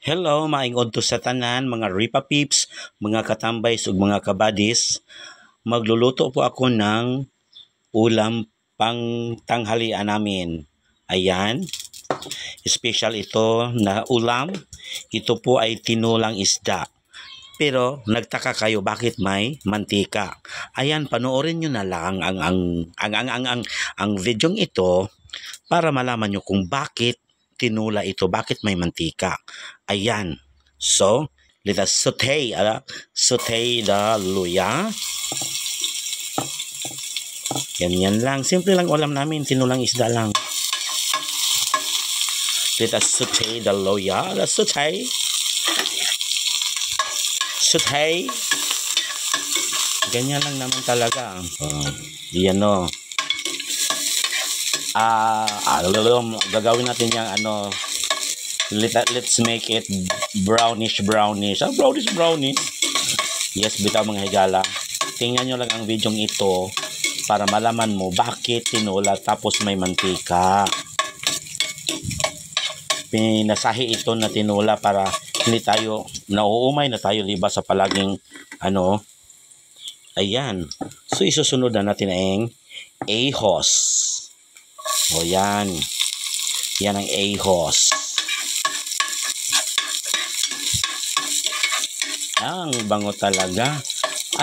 Hello, maingod to sa tanan, mga Ripa Peeps, mga katambays ug mga kabadis. Magluluto po ako ng ulam pang tanghalian namin. Ayan, special ito na ulam. Ito po ay tinulang isda. Pero nagtaka kayo bakit may mantika. Ayan, panoorin niyo na lang ang videong ito para malaman niyo kung bakit tinula ito, bakit may mantika. Ayan. So, let us saute the luya. Ganyan lang. Simple lang ulam namin. Tinulang isda lang. Let us saute the luya. Saute. Saute. Ganyan lang naman talaga. Yan o. Gagawin natin yung let's make it brownish. Brownish. Yes, bitaw mga higala. Tingnan nyo lang ang video ito para malaman mo bakit tinula tapos may mantika. Pinasahi ito na tinula para hindi tayo nauumay na tayo liba sa palaging ayan. So isusunod na natin ang ahos. O yan. Yan ang ahos. Ang bango talaga.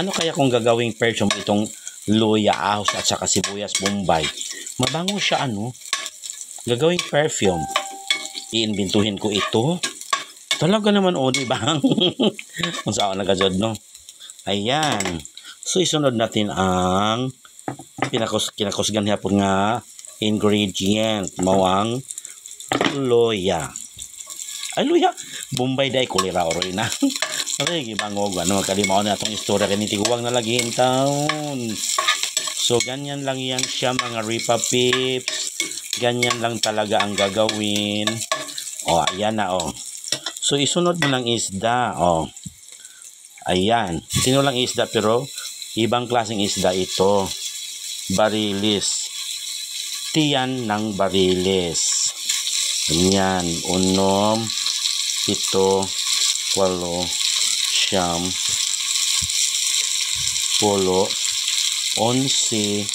Ano kaya kung gagawing perfume itong luya, ahos at saka sibuyas bombay? Mabango siya Gagawing perfume. Iimbintuhin ko ito. Talaga naman diba? Kung saan nagajod Ayan. So isunod natin ang kinakusgan hapon nga ingredient mawang luya. Ay luya, Bombay day kulira oroy na. Okay, gibangog magkalimaw na itong istorya kaniti huwag na lagi in town. So ganyan lang yan siya mga Ripa Peeps. Ganyan lang talaga ang gagawin. Ayan na So isunod mo lang isda. Ayan, tinulang isda pero ibang klaseng isda ito. Barilis. Tiyan ng barilis. Ganyan. 1, 7, 8, 9, 10, 11,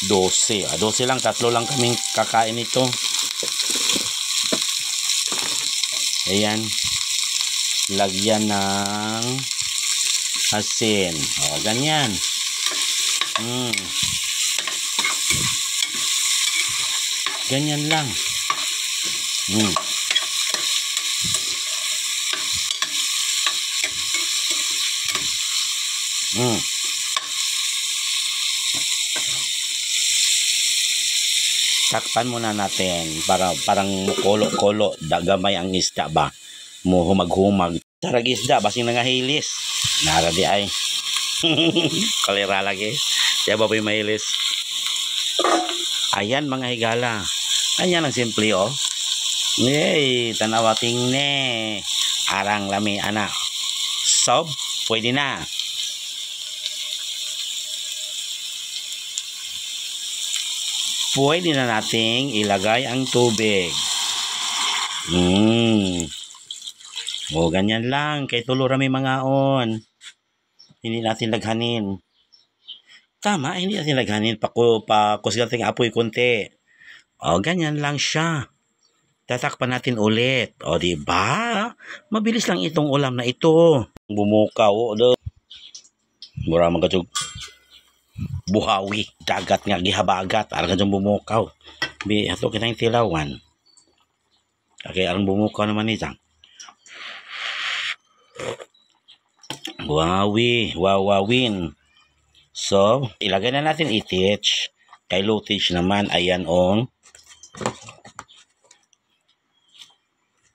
12. 12 lang. 3 lang kaming kakain ito. Ayan. Lagyan ng asin. Ganyan. Ganyan lang. Takpan muna natin para parang kolo-kolo, dagamay ang isda ba. Humag-humag. Sarag isda, basing nangahilis. Nara di ay. Kalira lagi. Siya ba yung mahilis? Ayan mga higala. Ayan ang simple Yay, tanawating ne. Arang lami anak. So, pwede na. Pwede na nating ilagay ang tubig. Ganyan lang. Kay tulo rami mga Hindi natin laghanin. Tama, hindi natin laghanin. Pakusgan ting apoy konti. Ganyan lang siya. Tatakpan natin ulit. Diba? Mabilis lang itong ulam na ito. Bumukaw. Mura magkajog. Buhawi. Dagat nga gihabagat. Arang kajong bumukaw. Hato kita yung tilawan. Okay, arang bumukaw naman itang. Wawawin. So, ilagay na natin itich. Kay lutage naman. Ayan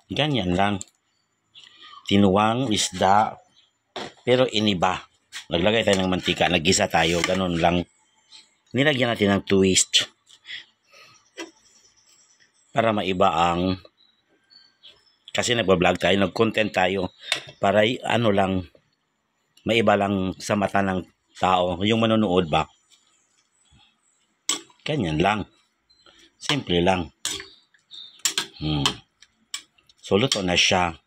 Ganyan lang. Tinuwang isda. Pero iniba. Naglagay tayo ng mantika. Naggisa tayo. Ganun lang. Nilagyan natin ng twist. Para maiba ang kasi nagbablog tayo. Nag-content tayo. Para lang maiba lang sa mata ng tao. Yung manonood ba? Ganyan lang. Simple lang. So, luto na siya.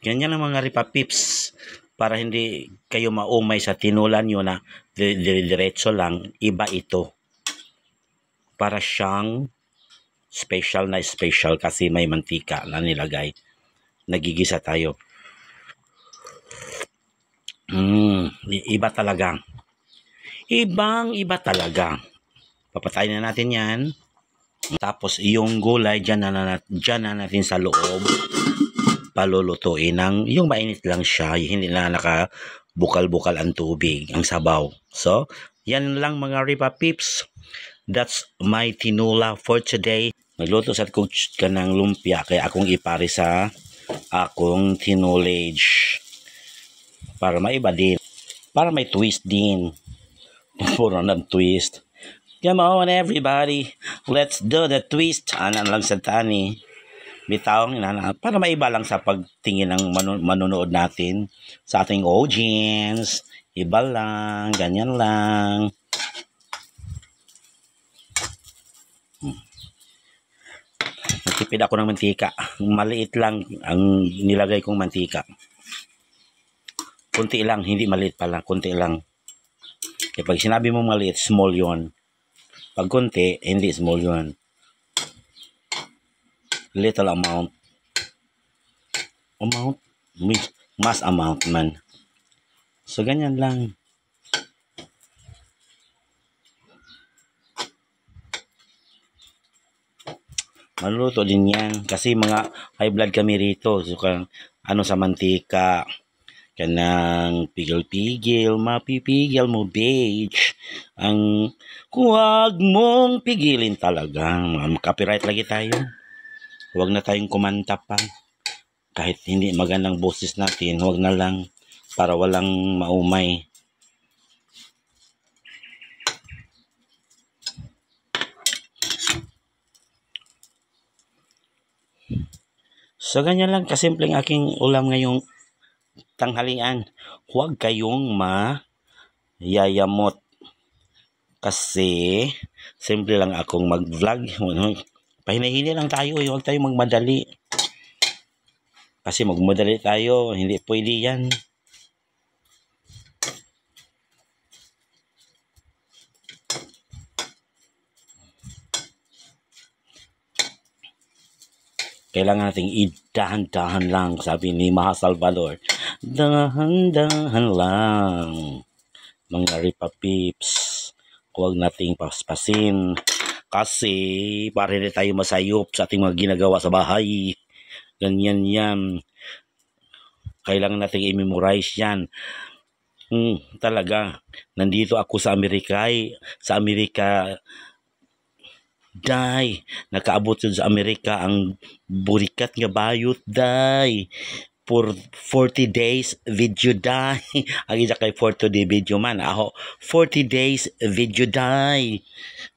Ganyan lang mga Ripa Pips. Para hindi kayo maumay sa tinulan nyo na diretso lang, iba ito. Para siyang special na special kasi may mantika na nilagay. Nagigisa tayo. Iba talaga. Iba talaga. Papatayin na natin yan. Tapos yung gulay dyan na natin sa loob palulutuin ng yung mainit lang siya, hindi na nakabukal-bukal ang tubig, ang sabaw. So, yan lang mga Ripa Pips. That's my tinula for today. Nagluto sa coach ka ng lumpia kaya akong ipari sa akong tinulage. Para maiba din. Para may twist din. Puro ng twist. Come on everybody. Let's do the twist. Ano lang sa tani. Bitawang para maiba lang sa pagtingin ng manonood natin sa ating audience. Iba lang, ganyan lang. Nagtipid ako ng mantika. Maliit lang ang nilagay kong mantika. Kunti lang, hindi maliit pala, kunti lang. Kaya pag sinabi mo maliit, small yon. Pag kunti, hindi small yon. Little amount, mass amount man. So ganyan lang. Maluluto din yan kasi mga high blood kami rito. So ano sa mantika, kanang pigil-pigil, mapipigil mo beige. Ang huwag mong pigilin talaga. Copyright lagi tayo. Huwag na tayong kumanta pa. Kahit hindi magandang boses natin, huwag na lang para walang maumay. So, ganyan lang kasimpleng aking ulam ngayong tanghalian. Huwag kayong mayayamot. Kasi, simple lang akong mag-vlog. Pahina-hina lang tayo. Huwag tayong magmadali. Kasi magmadali tayo. Hindi pwede yan. Kailangan nating idahan-dahan lang, sabi ni Maha Salvador. Dahan-dahan lang. Mga Ripa Pips, huwag nating paspasin. Kasi para hindi tayo masayop sa ating mga ginagawa sa bahay. Ganyan yan. Kailangan nating i-memorize yan. Talaga. Nandito ako sa Amerika. Day, nakaabot yun sa Amerika ang burikat nga bayot, day. For 40 days video, day. Ang isa kay 40 day video man. Ako, 40 days video, day.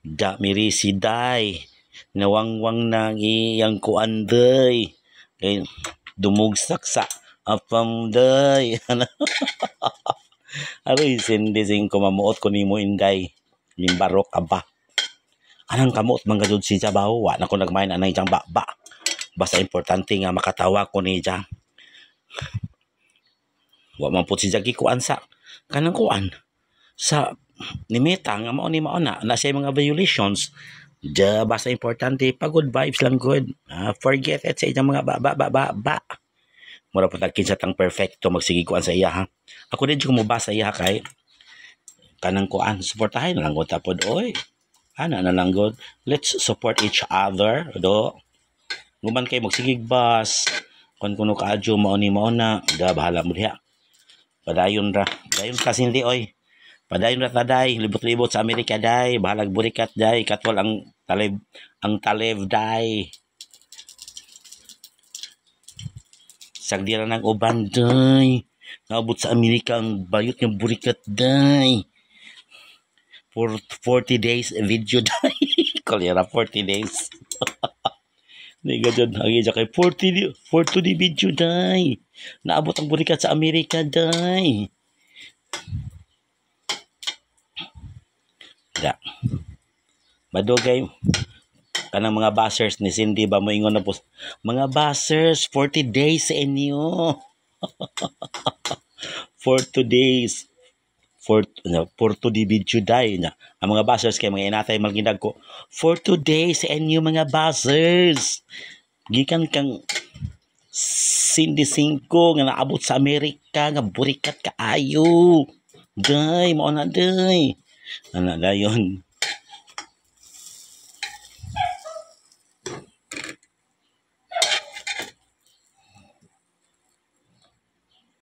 Da, mirisi, day. Nawangwang nang iyang kuan, day. Kaya, dumugsak sa apam, day. Aroy, sindising kumamuot ko ni mo, inday. Limbarok ka ba? Anang kamot mga jud si Jabaw, wa na ko nagmain anay jang baba. Basta importante nga makatawa ko ni Jang. Wa man pud si Jagi kuan sa kanang kuan sa nimeta nga mao ni mao na siya mga violations. Basta importante pa good vibes lang good. Forget it sa iyang mga ba. Mura pa kinsa tang perfecto magsige kuan sa iya ha. Ako din ko mo basa iya kay kanang kuan suportahay na lang ko tapod oy. Ana na lang god. Let's support each other. Do. Guman kay magsigig bus. Kung kuno kaadyo mao ni mao na, da bahala mo diha. Padayon ra. Dayon kasi hindi oy. Padayon ra taday, libot-libot sa Amerika day, bahalag burikat day, katwal ang talev day. Sagdira ng uban day. Naabot sa Amerika ang bayot ng burikat day. For 40 days video day. Kalera 40 days. Niga dyan, ang isa kay 40 day video day. Naabot ang burikat sa Amerika day. Da. Madugay. kanang mga buzzers ni Cindy ba mo ingon na po, mga buzzers 40 days sa inyo. 40 days for to di video day na ang mga buzzers kay mga inatay malgindag ko for today sa inyo mga buzzers gikan kang Cindy 5 nga naabot sa Amerika nga burikat kaayo day mao na day ana dayon